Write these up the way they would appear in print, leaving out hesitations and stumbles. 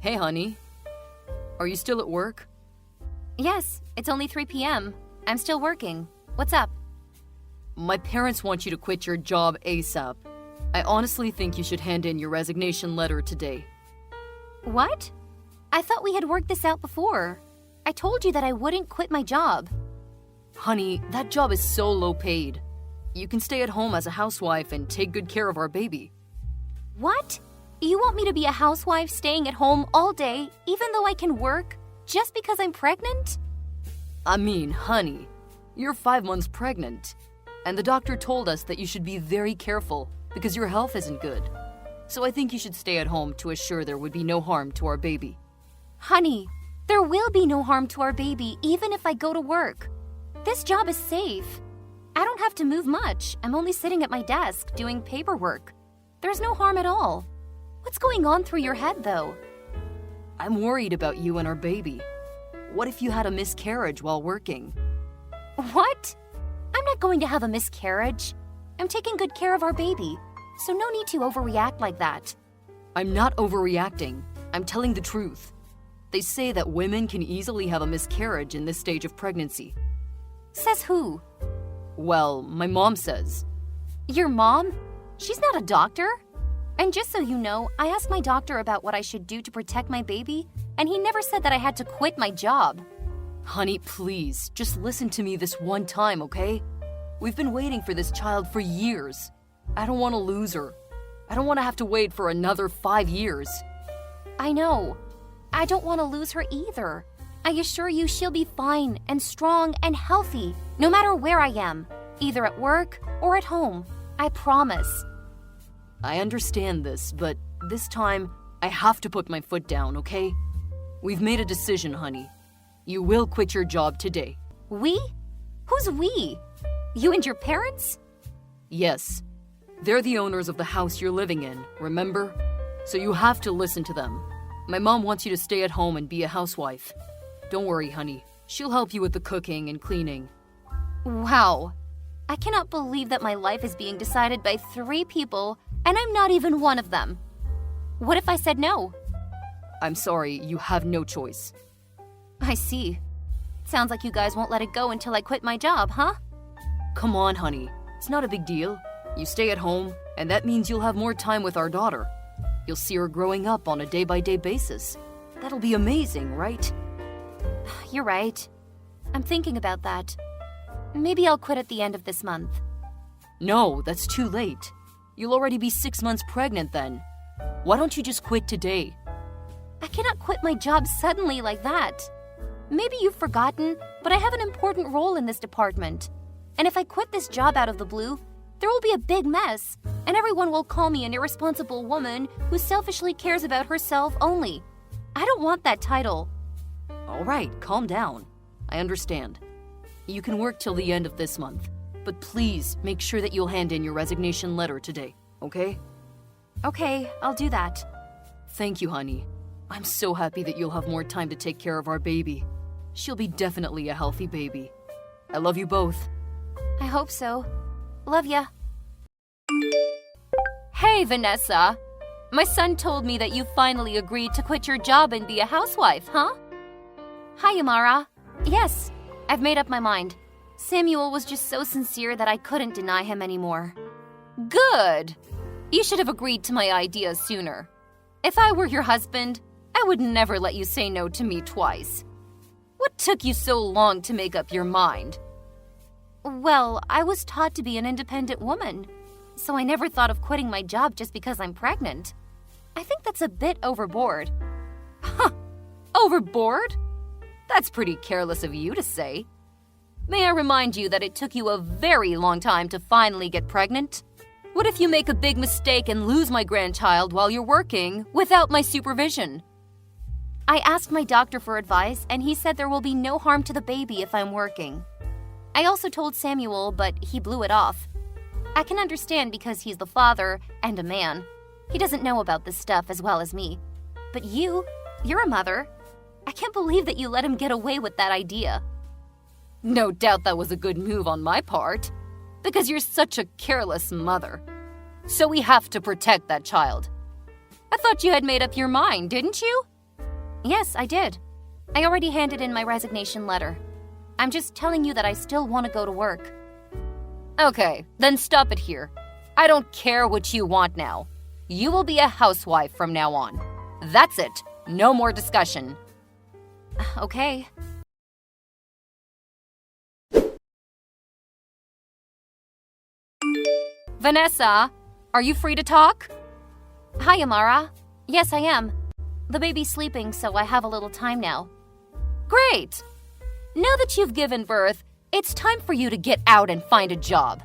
Hey, honey. Are you still at work? Yes, it's only 3 p.m. I'm still working. What's up? My parents want you to quit your job ASAP. I honestly think you should hand in your resignation letter today. What? I thought we had worked this out before. I told you that I wouldn't quit my job. Honey, that job is so low paid. You can stay at home as a housewife and take good care of our baby. What? You want me to be a housewife staying at home all day, even though I can work, just because I'm pregnant? I mean, honey, you're 5 months pregnant. And the doctor told us that you should be very careful because your health isn't good. So I think you should stay at home to assure there would be no harm to our baby. Honey, there will be no harm to our baby even if I go to work. This job is safe. I don't have to move much. I'm only sitting at my desk doing paperwork. There's no harm at all. What's going on through your head, though? I'm worried about you and our baby. What if you had a miscarriage while working? What? I'm not going to have a miscarriage. I'm taking good care of our baby, so no need to overreact like that. I'm not overreacting. I'm telling the truth. They say that women can easily have a miscarriage in this stage of pregnancy. Says who? Well, my mom says. Your mom? She's not a doctor. And just so you know, I asked my doctor about what I should do to protect my baby, and he never said that I had to quit my job. Honey, please, just listen to me this one time, okay? We've been waiting for this child for years. I don't want to lose her. I don't want to have to wait for another 5 years. I know. I don't want to lose her either. I assure you she'll be fine and strong and healthy, no matter where I am, either at work or at home. I promise. I understand this, but this time, I have to put my foot down, okay? We've made a decision, honey. You will quit your job today. We? Who's we? You and your parents? Yes. They're the owners of the house you're living in, remember? So you have to listen to them. My mom wants you to stay at home and be a housewife. Don't worry, honey. She'll help you with the cooking and cleaning. Wow. I cannot believe that my life is being decided by 3 people, and I'm not even one of them. What if I said no? I'm sorry, you have no choice. I see. Sounds like you guys won't let it go until I quit my job, huh? Come on, honey. It's not a big deal. You stay at home, and that means you'll have more time with our daughter. You'll see her growing up on a day-by-day basis. That'll be amazing, right? You're right. I'm thinking about that. Maybe I'll quit at the end of this month. No, that's too late. You'll already be 6 months pregnant then. Why don't you just quit today? I cannot quit my job suddenly like that. Maybe you've forgotten, but I have an important role in this department. And if I quit this job out of the blue, there will be a big mess, and everyone will call me an irresponsible woman who selfishly cares about herself only. I don't want that title. All right, calm down. I understand. You can work till the end of this month, but please make sure that you'll hand in your resignation letter today, okay? Okay, I'll do that. Thank you, honey. I'm so happy that you'll have more time to take care of our baby. She'll be definitely a healthy baby. I love you both. I hope so. Love ya. Hey, Vanessa. My son told me that you finally agreed to quit your job and be a housewife, huh? Hi, Amara. Yes, I've made up my mind. Samuel was just so sincere that I couldn't deny him anymore. Good. You should have agreed to my idea sooner. If I were your husband, I would never let you say no to me twice. What took you so long to make up your mind? Well, I was taught to be an independent woman, so I never thought of quitting my job just because I'm pregnant. I think that's a bit overboard. Huh, overboard? That's pretty careless of you to say. May I remind you that it took you a very long time to finally get pregnant? What if you make a big mistake and lose my grandchild while you're working without my supervision? I asked my doctor for advice, and he said there will be no harm to the baby if I'm working. I also told Samuel, but he blew it off. I can understand because he's the father and a man. He doesn't know about this stuff as well as me. But you're a mother. I can't believe that you let him get away with that idea. No doubt that was a good move on my part, because you're such a careless mother. So we have to protect that child. I thought you had made up your mind, didn't you? Yes, I did. I already handed in my resignation letter. I'm just telling you that I still want to go to work. Okay, then stop it here. I don't care what you want now. You will be a housewife from now on. That's it. No more discussion. Okay. Vanessa, are you free to talk? Hi, Amara. Yes, I am. The baby's sleeping, so I have a little time now. Great! Now that you've given birth, it's time for you to get out and find a job.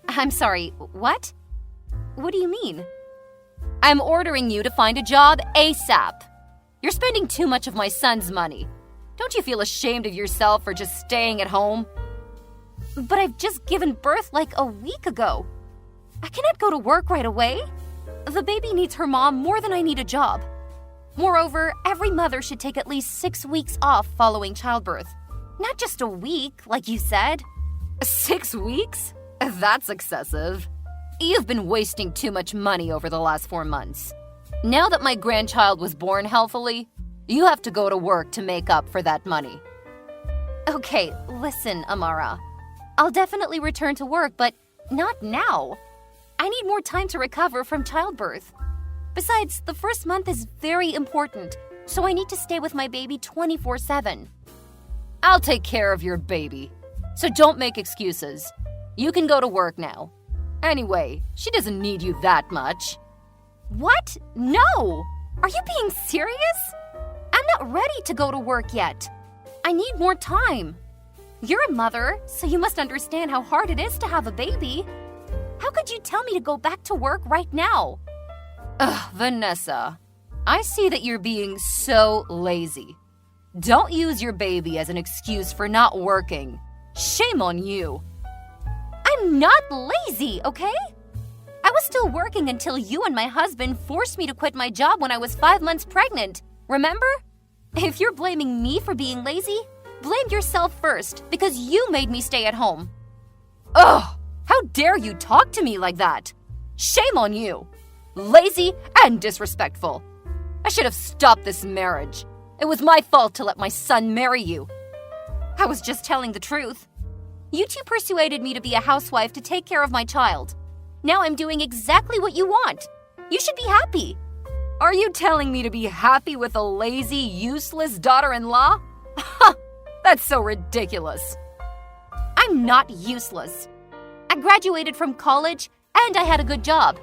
I'm sorry, what? What do you mean? I'm ordering you to find a job ASAP. You're spending too much of my son's money. Don't you feel ashamed of yourself for just staying at home? But I've just given birth like a week ago. I cannot go to work right away. The baby needs her mom more than I need a job. Moreover, every mother should take at least 6 weeks off following childbirth. Not just a week, like you said. 6 weeks? That's excessive. You've been wasting too much money over the last 4 months. Now that my grandchild was born healthily, you have to go to work to make up for that money. Okay, listen, Amara. I'll definitely return to work, but not now. I need more time to recover from childbirth. Besides, the first month is very important, so I need to stay with my baby 24/7. I'll take care of your baby, so don't make excuses. You can go to work now. Anyway, she doesn't need you that much. What? No! Are you being serious? I'm not ready to go to work yet. I need more time. You're a mother, so you must understand how hard it is to have a baby. How could you tell me to go back to work right now? Ugh, Vanessa, I see that you're being so lazy. Don't use your baby as an excuse for not working. Shame on you. I'm not lazy, okay? I was still working until you and my husband forced me to quit my job when I was 5 months pregnant. Remember? If you're blaming me for being lazy, blame yourself first because you made me stay at home. Ugh! How dare you talk to me like that? Shame on you. Lazy and disrespectful. I should have stopped this marriage. It was my fault to let my son marry you. I was just telling the truth. You two persuaded me to be a housewife to take care of my child. Now I'm doing exactly what you want. You should be happy. Are you telling me to be happy with a lazy, useless daughter-in-law? Ha! That's so ridiculous. I'm not useless. I graduated from college and I had a good job.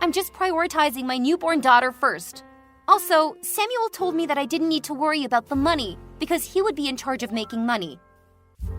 I'm just prioritizing my newborn daughter first. Also, Samuel told me that I didn't need to worry about the money because he would be in charge of making money.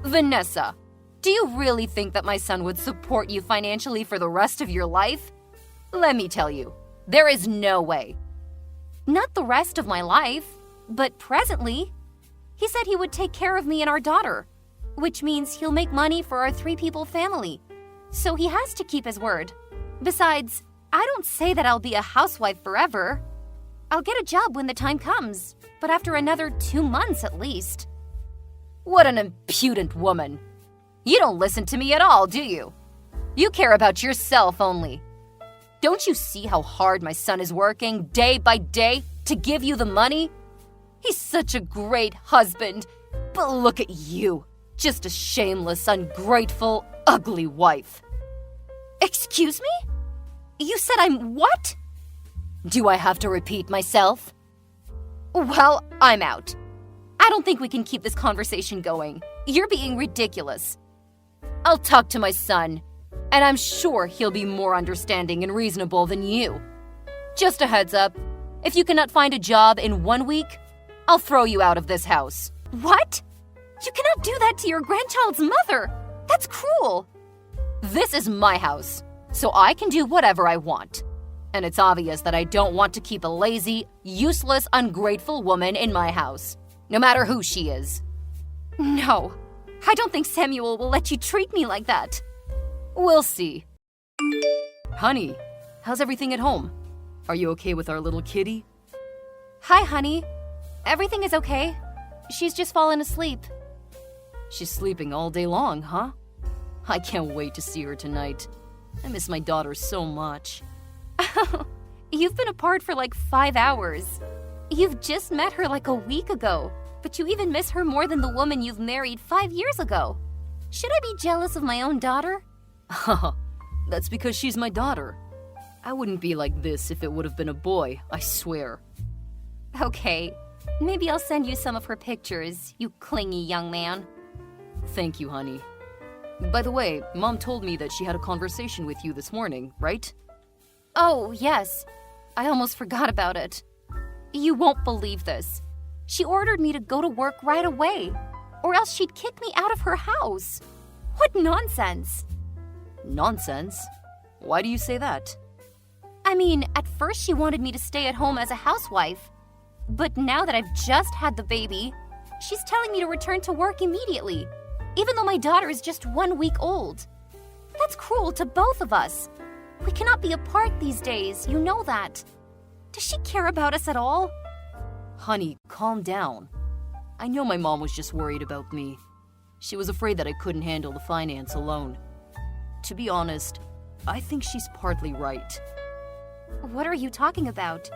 Vanessa, do you really think that my son would support you financially for the rest of your life? Let me tell you, there is no way. Not the rest of my life, but presently. He said he would take care of me and our daughter, which means he'll make money for our 3-people family. So he has to keep his word. Besides, I don't say that I'll be a housewife forever. I'll get a job when the time comes, but after another 2 months at least. What an impudent woman. You don't listen to me at all, do you? You care about yourself only. Don't you see how hard my son is working day by day to give you the money? He's such a great husband, but look at you, just a shameless, ungrateful, ugly wife. Excuse me? You said I'm what? Do I have to repeat myself? Well, I'm out. I don't think we can keep this conversation going. You're being ridiculous. I'll talk to my son, and I'm sure he'll be more understanding and reasonable than you. Just a heads up, if you cannot find a job in 1 week, I'll throw you out of this house. What? You cannot do that to your grandchild's mother. That's cruel. This is my house, so I can do whatever I want. And it's obvious that I don't want to keep a lazy, useless, ungrateful woman in my house, no matter who she is. No, I don't think Samuel will let you treat me like that. We'll see. Honey, how's everything at home? Are you okay with our little kitty? Hi, honey. Everything is okay. She's just fallen asleep. She's sleeping all day long, huh? I can't wait to see her tonight. I miss my daughter so much. You've been apart for like 5 hours. You've just met her like a week ago, but you even miss her more than the woman you've married 5 years ago. Should I be jealous of my own daughter? Haha, that's because she's my daughter. I wouldn't be like this if it would have been a boy, I swear. Okay, maybe I'll send you some of her pictures, you clingy young man. Thank you, honey. By the way, Mom told me that she had a conversation with you this morning, right? Oh, yes. I almost forgot about it. You won't believe this. She ordered me to go to work right away, or else she'd kick me out of her house. What nonsense! Nonsense? Why do you say that? I mean, at first she wanted me to stay at home as a housewife. But now that I've just had the baby, she's telling me to return to work immediately, even though my daughter is just 1 week old. That's cruel to both of us. We cannot be apart these days, you know that. Does she care about us at all? Honey, calm down. I know my mom was just worried about me. She was afraid that I couldn't handle the finance alone. To be honest, I think she's partly right. What are you talking about?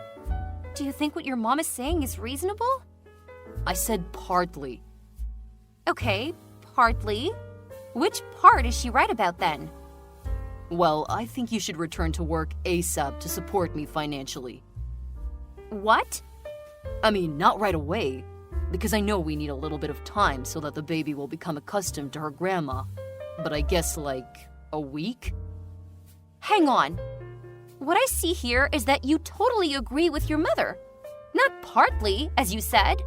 Do you think what your mom is saying is reasonable? I said partly. Okay, partly. Which part is she right about then? Well, I think you should return to work ASAP to support me financially. What? I mean, not right away, because I know we need a little bit of time so that the baby will become accustomed to her grandma. But I guess like a week? Hang on. What I see here is that you totally agree with your mother. Not partly, as you said.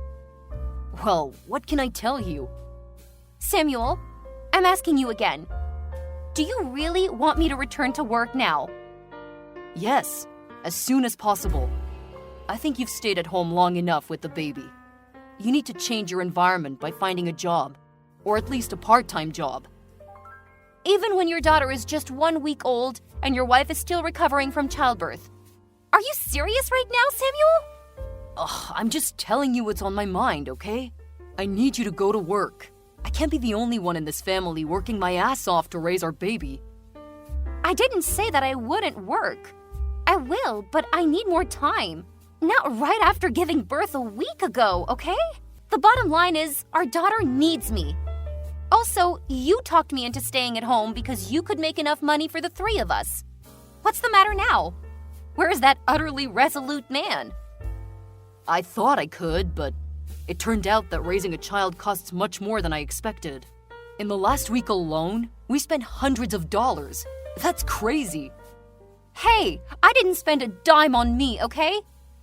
Well, what can I tell you? Samuel, I'm asking you again. Do you really want me to return to work now? Yes, as soon as possible. I think you've stayed at home long enough with the baby. You need to change your environment by finding a job, or at least a part-time job. Even when your daughter is just 1 week old and your wife is still recovering from childbirth. Are you serious right now, Samuel? Ugh, I'm just telling you what's on my mind, okay? I need you to go to work. I can't be the only one in this family working my ass off to raise our baby. I didn't say that I wouldn't work. I will, but I need more time. Not right after giving birth a week ago, okay? The bottom line is, our daughter needs me. Also, you talked me into staying at home because you could make enough money for the 3 of us. What's the matter now? Where is that utterly resolute man? I thought I could, but it turned out that raising a child costs much more than I expected. In the last week alone, we spent hundreds of dollars. That's crazy. Hey, I didn't spend a dime on me, okay?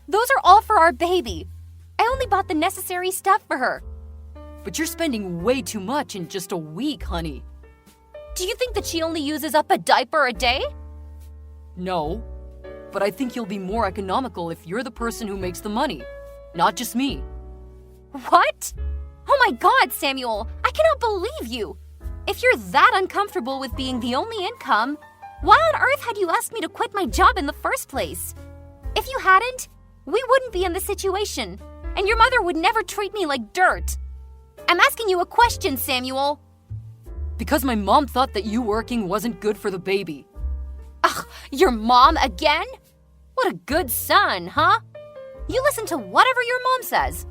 Those are all for our baby. I only bought the necessary stuff for her. But you're spending way too much in just a week, honey. Do you think that she only uses up a diaper a day? No, but I think you'll be more economical if you're the person who makes the money, not just me. What? Oh my God, Samuel, I cannot believe you. If you're that uncomfortable with being the only income, why on earth had you asked me to quit my job in the first place? If you hadn't, we wouldn't be in this situation, and your mother would never treat me like dirt. I'm asking you a question, Samuel. Because my mom thought that you working wasn't good for the baby. Ugh, your mom again? What a good son, huh? You listen to whatever your mom says.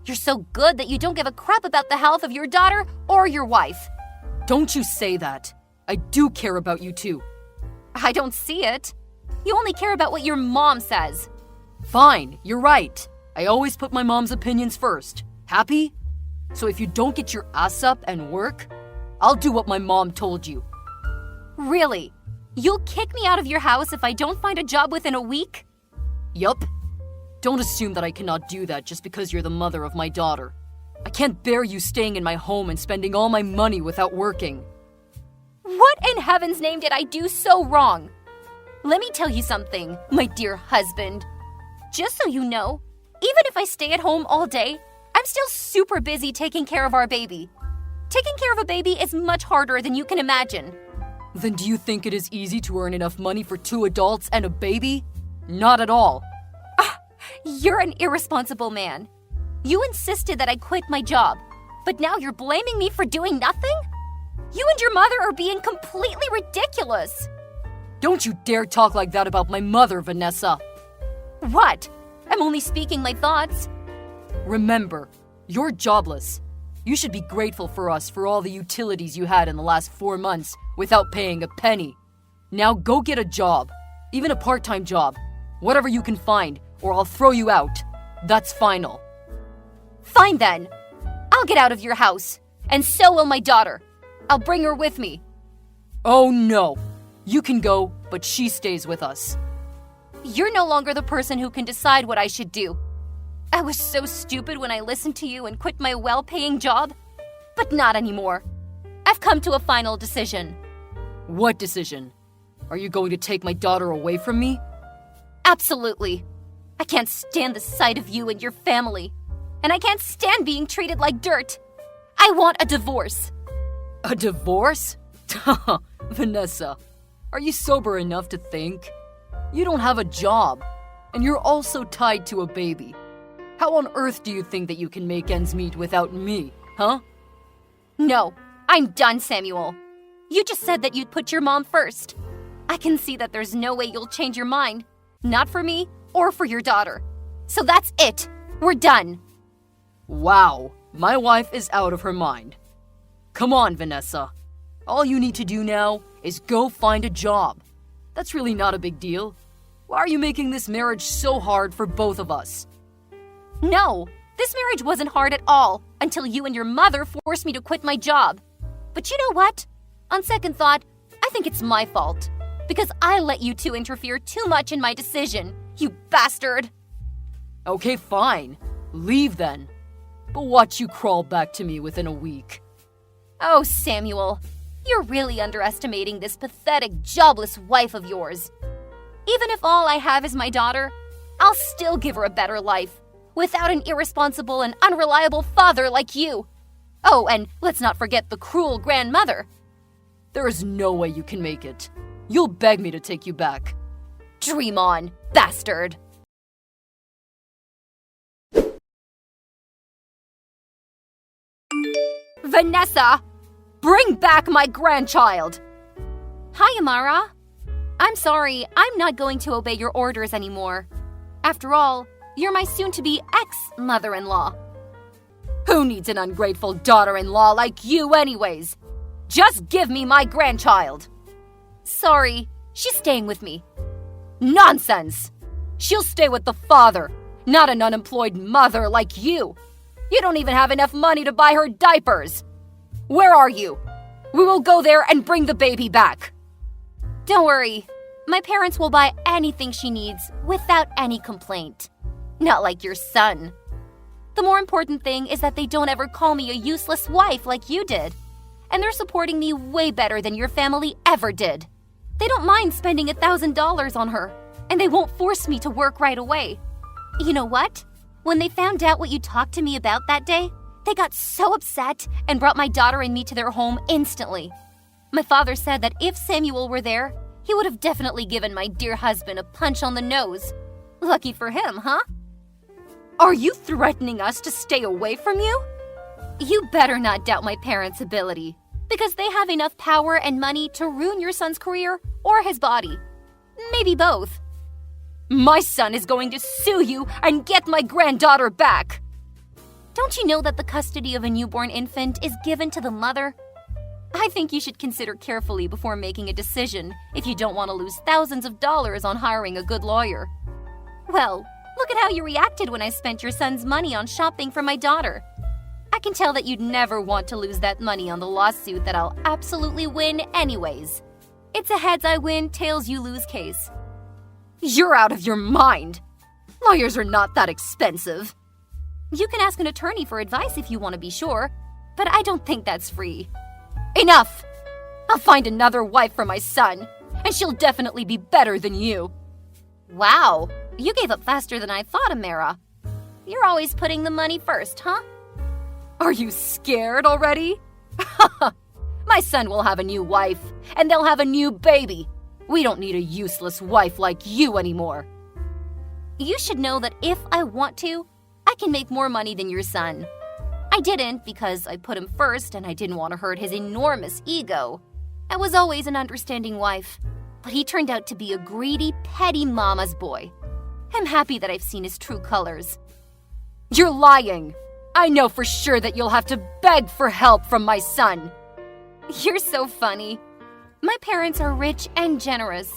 You're so good that you don't give a crap about the health of your daughter or your wife. Don't you say that. I do care about you too. I don't see it. You only care about what your mom says. Fine, you're right. I always put my mom's opinions first. Happy? So if you don't get your ass up and work, I'll do what my mom told you. Really? You'll kick me out of your house if I don't find a job within a week? Yup. Don't assume that I cannot do that just because you're the mother of my daughter. I can't bear you staying in my home and spending all my money without working. What in heaven's name did I do so wrong? Let me tell you something, my dear husband. Just so you know, even if I stay at home all day, I'm still super busy taking care of our baby. Taking care of a baby is much harder than you can imagine. Then do you think it is easy to earn enough money for 2 adults and a baby? Not at all. You're an irresponsible man. You insisted that I quit my job, but now you're blaming me for doing nothing? You and your mother are being completely ridiculous. Don't you dare talk like that about my mother, Vanessa. What? I'm only speaking my thoughts. Remember, you're jobless. You should be grateful for us for all the utilities you had in the last 4 months without paying a penny. Now go get a job, even a part-time job, whatever you can find, or I'll throw you out. That's final. Fine then. I'll get out of your house, and so will my daughter. I'll bring her with me. Oh no. You can go, but she stays with us. You're no longer the person who can decide what I should do. I was so stupid when I listened to you and quit my well-paying job, but not anymore. I've come to a final decision. What decision? Are you going to take my daughter away from me? Absolutely. I can't stand the sight of you and your family, and I can't stand being treated like dirt. I want a divorce. A divorce? Vanessa, are you sober enough to think? You don't have a job, and you're also tied to a baby. How on earth do you think that you can make ends meet without me, huh? No, I'm done, Samuel. You just said that you'd put your mom first. I can see that there's no way you'll change your mind, not for me or for your daughter. So that's it. We're done. Wow, my wife is out of her mind. Come on, Vanessa. All you need to do now is go find a job. That's really not a big deal. Why are you making this marriage so hard for both of us? No, this marriage wasn't hard at all until you and your mother forced me to quit my job. But you know what? On second thought, I think it's my fault. Because I let you two interfere too much in my decision, you bastard! Okay, fine. Leave then. But watch you crawl back to me within a week. Oh, Samuel, you're really underestimating this pathetic, jobless wife of yours. Even if all I have is my daughter, I'll still give her a better life, without an irresponsible and unreliable father like you. Oh, and let's not forget the cruel grandmother. There is no way you can make it. You'll beg me to take you back. Dream on, bastard! Vanessa! Bring back my grandchild! Hi, Amara. I'm sorry, I'm not going to obey your orders anymore. After all, you're my soon-to-be ex-mother-in-law. Who needs an ungrateful daughter-in-law like you anyways? Just give me my grandchild. Sorry, she's staying with me. Nonsense! She'll stay with the father, not an unemployed mother like you. You don't even have enough money to buy her diapers. Where are you? We will go there and bring the baby back. Don't worry. My parents will buy anything she needs without any complaint. Not like your son. The more important thing is that they don't ever call me a useless wife like you did. And they're supporting me way better than your family ever did. They don't mind spending $1,000 on her, and they won't force me to work right away. You know what? When they found out what you talked to me about that day, they got so upset and brought my daughter and me to their home instantly. My father said that if Samuel were there, he would have definitely given my dear husband a punch on the nose. Lucky for him, huh? Are you threatening us to stay away from you? You better not doubt my parents' ability, because they have enough power and money to ruin your son's career or his body. Maybe both. My son is going to sue you and get my granddaughter back. Don't you know that the custody of a newborn infant is given to the mother? I think you should consider carefully before making a decision if you don't want to lose thousands of dollars on hiring a good lawyer. Well, look at how you reacted when I spent your son's money on shopping for my daughter. I can tell that you'd never want to lose that money on the lawsuit that I'll absolutely win anyways. It's a heads I win, tails you lose case. You're out of your mind! Lawyers are not that expensive. You can ask an attorney for advice if you want to be sure, but I don't think that's free. Enough! I'll find another wife for my son, and she'll definitely be better than you. Wow, you gave up faster than I thought, Amara. You're always putting the money first, huh? Are you scared already? My son will have a new wife, and they'll have a new baby. We don't need a useless wife like you anymore. You should know that if I want to, I can make more money than your son. I didn't because I put him first and I didn't want to hurt his enormous ego. I was always an understanding wife, but he turned out to be a greedy, petty mama's boy. I'm happy that I've seen his true colors. You're lying! I know for sure that you'll have to beg for help from my son. You're so funny. My parents are rich and generous.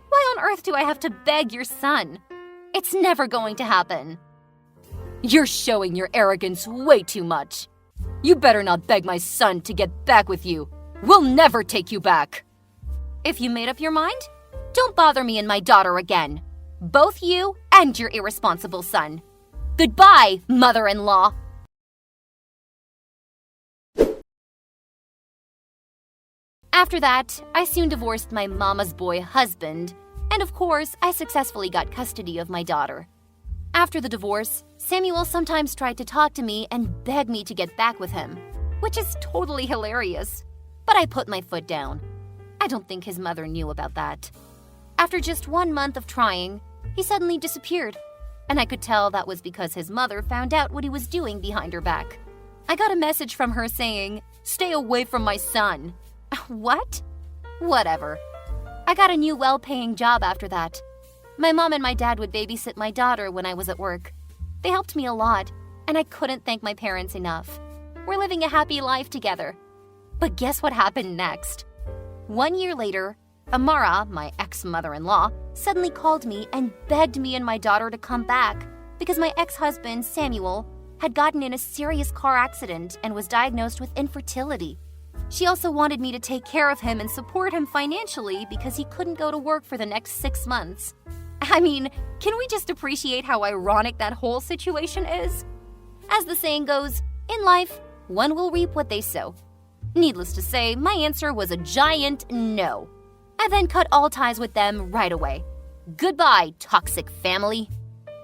Why on earth do I have to beg your son? It's never going to happen. You're showing your arrogance way too much. You better not beg my son to get back with you. We'll never take you back. If you made up your mind, don't bother me and my daughter again. Both you and your irresponsible son. Goodbye, mother-in-law. After that, I soon divorced my mama's boy husband, and of course, I successfully got custody of my daughter. After the divorce, Samuel sometimes tried to talk to me and beg me to get back with him, which is totally hilarious. But I put my foot down. I don't think his mother knew about that. After just 1 month of trying, he suddenly disappeared, and I could tell that was because his mother found out what he was doing behind her back. I got a message from her saying, "Stay away from my son." What? Whatever. I got a new well-paying job after that. My mom and my dad would babysit my daughter when I was at work. They helped me a lot, and I couldn't thank my parents enough. We're living a happy life together. But guess what happened next? 1 year later, Amara, my ex-mother-in-law, suddenly called me and begged me and my daughter to come back because my ex-husband, Samuel, had gotten in a serious car accident and was diagnosed with infertility. She also wanted me to take care of him and support him financially because he couldn't go to work for the next 6 months. I mean, can we just appreciate how ironic that whole situation is? As the saying goes, in life, one will reap what they sow. Needless to say, my answer was a giant no. I then cut all ties with them right away. Goodbye, toxic family.